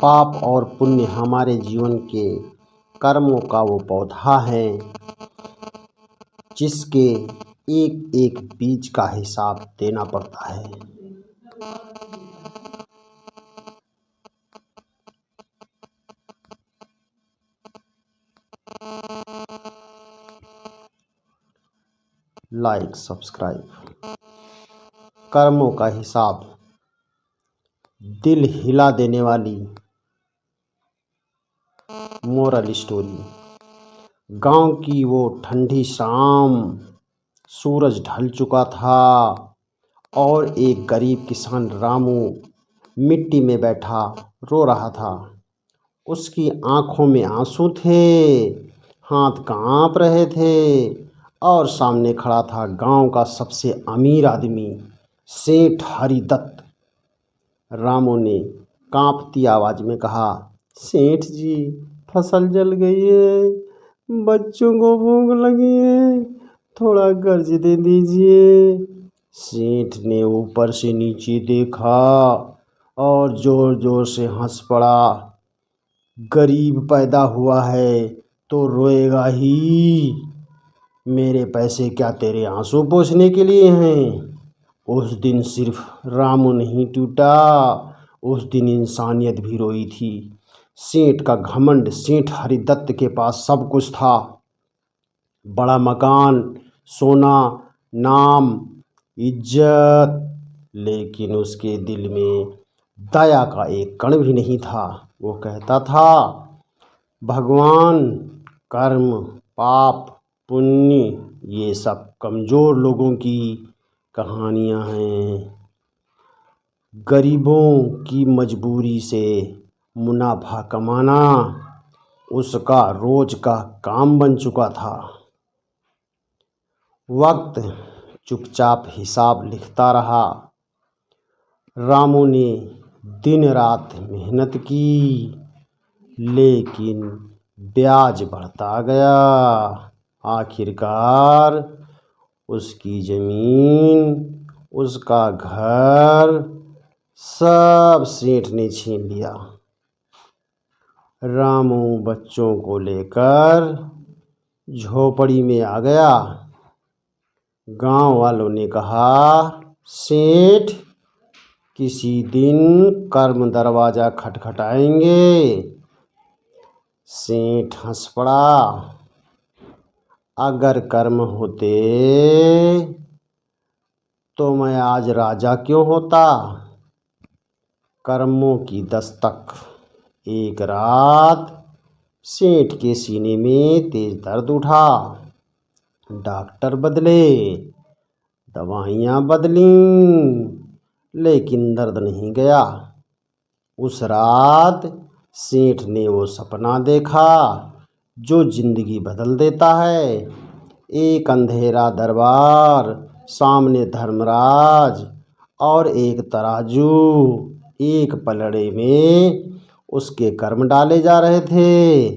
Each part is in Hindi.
पाप और पुण्य हमारे जीवन के कर्मों का वो पौधा है जिसके एक एक बीज का हिसाब देना पड़ता है। Like subscribe. कर्मों का हिसाब। दिल हिला देने वाली मोरल स्टोरी। गांव की वो ठंडी शाम, सूरज ढल चुका था और एक गरीब किसान रामू मिट्टी में बैठा रो रहा था। उसकी आंखों में आंसू थे, हाथ कांप रहे थे और सामने खड़ा था गांव का सबसे अमीर आदमी, सेठ हरिदत्त। रामू ने कांपती आवाज में कहा, सेठ जी, फसल जल गई है, बच्चों को भूख लगी है, थोड़ा कर्ज दे दीजिए। सेठ ने ऊपर से नीचे देखा और जोर जोर से हंस पड़ा। गरीब पैदा हुआ है तो रोएगा ही। मेरे पैसे क्या तेरे आंसू पोंछने के लिए हैं? उस दिन सिर्फ रामू नहीं टूटा, उस दिन इंसानियत भी रोई थी। सेठ का घमंड। सेठ हरिदत्त के पास सब कुछ था, बड़ा मकान, सोना, नाम, इज्जत, लेकिन उसके दिल में दया का एक कण भी नहीं था। वो कहता था, भगवान, कर्म, पाप, पुण्य, ये सब कमज़ोर लोगों की कहानियाँ हैं। गरीबों की मजबूरी से मुनाफा कमाना उसका रोज का काम बन चुका था। वक्त चुपचाप हिसाब लिखता रहा। रामू ने दिन रात मेहनत की, लेकिन ब्याज बढ़ता गया। आखिरकार उसकी ज़मीन, उसका घर, सब सेठ ने छीन लिया। रामू बच्चों को लेकर झोपड़ी में आ गया। गांव वालों ने कहा, सेठ, किसी दिन कर्म दरवाज़ा खटखटाएंगे। सेठ हंस पड़ा, अगर कर्म होते तो मैं आज राजा क्यों होता? कर्मों की दस्तक। एक रात सेठ के सीने में तेज दर्द उठा। डॉक्टर बदले, दवाइयाँ बदलीं, लेकिन दर्द नहीं गया। उस रात सेठ ने वो सपना देखा जो जिंदगी बदल देता है। एक अंधेरा दरबार, सामने धर्मराज और एक तराजू। एक पलड़े में उसके कर्म डाले जा रहे थे।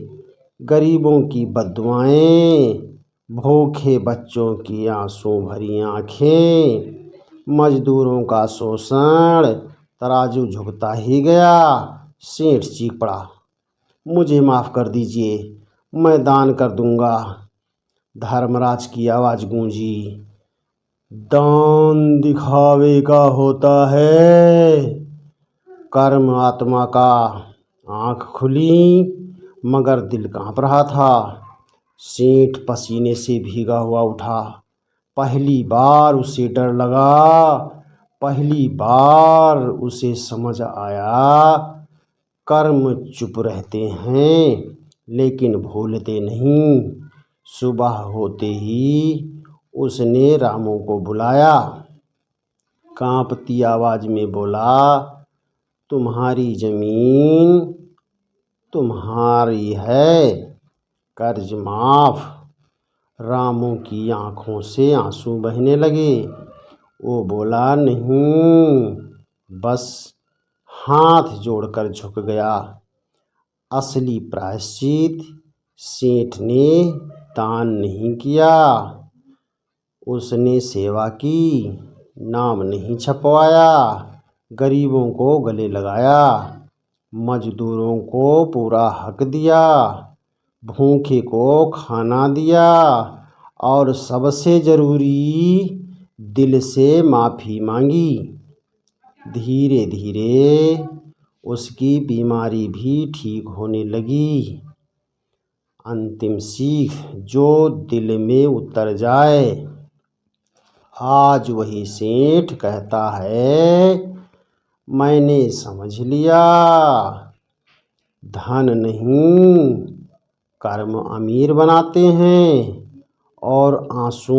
गरीबों की बद्दुआएं, भूखे बच्चों की आंसू भरी आँखें, मजदूरों का शोषण। तराजू झुकता ही गया। सेठ चीख पड़ा, मुझे माफ़ कर दीजिए, मैं दान कर दूंगा। धर्मराज की आवाज़ गूंजी, दान दिखावे का होता है, कर्म आत्मा का। आँख खुली मगर दिल कांप रहा था। सेठ पसीने से भीगा हुआ उठा। पहली बार उसे डर लगा, पहली बार उसे समझ आया, कर्म चुप रहते हैं लेकिन भूलते नहीं। सुबह होते ही उसने रामू को बुलाया। कांपती आवाज में बोला, तुम्हारी जमीन तुम्हारी है, कर्ज माफ। रामू की आंखों से आंसू बहने लगे। वो बोला, नहीं, बस हाथ जोड़कर झुक गया। असली प्रायश्चित सेठ ने दान नहीं किया, उसने सेवा की। नाम नहीं छपवाया, गरीबों को गले लगाया। मजदूरों को पूरा हक दिया, भूखे को खाना दिया और सबसे ज़रूरी दिल से माफ़ी मांगी। धीरे धीरे उसकी बीमारी भी ठीक होने लगी। अंतिम सीख जो दिल में उतर जाए। आज वही सेठ कहता है, मैंने समझ लिया, धन नहीं कर्म अमीर बनाते हैं और आंसू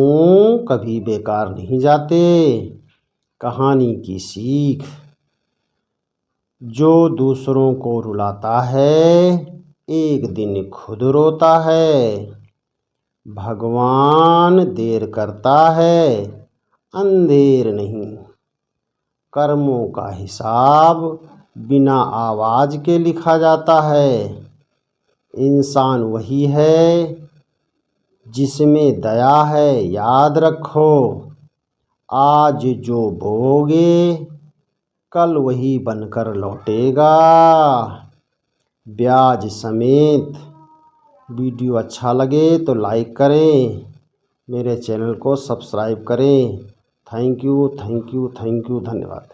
कभी बेकार नहीं जाते। कहानी की सीख, जो दूसरों को रुलाता है एक दिन खुद रोता है। भगवान देर करता है, अंधेर नहीं। कर्मों का हिसाब बिना आवाज़ के लिखा जाता है। इंसान वही है जिसमें दया है, याद रखो। आज जो बोगे कल वही बनकर लौटेगा। ब्याज समेत। वीडियो अच्छा लगे तो लाइक करें, मेरे चैनल को सब्सक्राइब करें। Thank you, thank you, thank you, धन्यवाद।